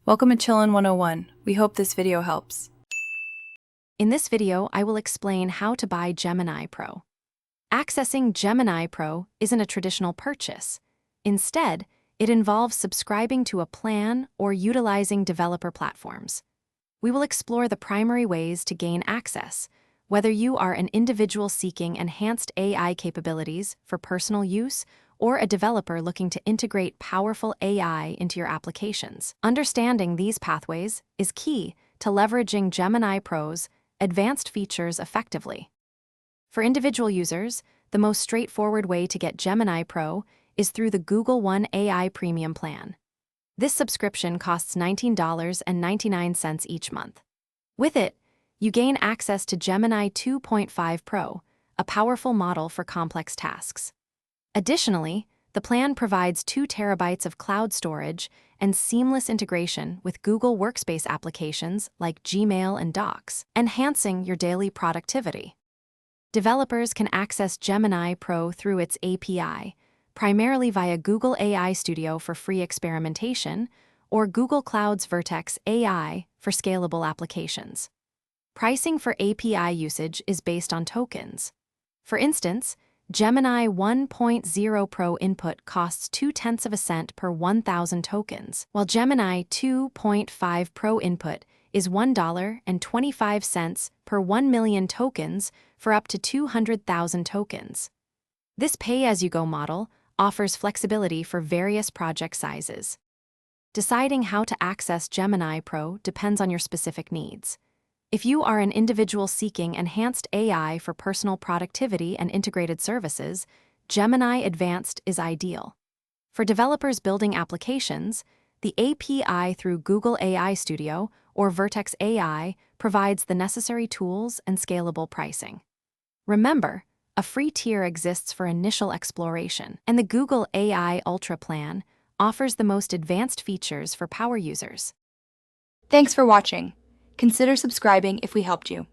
Welcome to Chillin' 101. We hope this video helps. In this video, I will explain how to buy Gemini Pro. Accessing Gemini Pro isn't a traditional purchase. Instead, it involves subscribing to a plan or utilizing developer platforms. We will explore the primary ways to gain access, whether you are an individual seeking enhanced AI capabilities for personal use or a developer looking to integrate powerful AI into your applications. Understanding these pathways is key to leveraging Gemini Pro's advanced features effectively. For individual users, the most straightforward way to get Gemini Pro is through the Google One AI Premium plan. This subscription costs $19.99 each month. With it, you gain access to Gemini 2.5 Pro, a powerful model for complex tasks. Additionally, the plan provides 2 terabytes of cloud storage and seamless integration with Google Workspace applications like Gmail and Docs, enhancing your daily productivity. Developers can access Gemini Pro through its API, primarily via Google AI Studio for free experimentation or Google Cloud's Vertex AI for scalable applications. Pricing for API usage is based on tokens. For instance, Gemini 1.0 Pro input costs 0.2 cents per 1,000 tokens, while Gemini 2.5 Pro input is $1.25 per 1 million tokens for up to 200,000 tokens. This pay-as-you-go model offers flexibility for various project sizes. Deciding how to access Gemini Pro depends on your specific needs. If you are an individual seeking enhanced AI for personal productivity and integrated services, Gemini Advanced is ideal. For developers building applications, the API through Google AI Studio or Vertex AI provides the necessary tools and scalable pricing. Remember, a free tier exists for initial exploration, and the Google AI Ultra plan offers the most advanced features for power users. Thanks for watching. Consider subscribing if we helped you.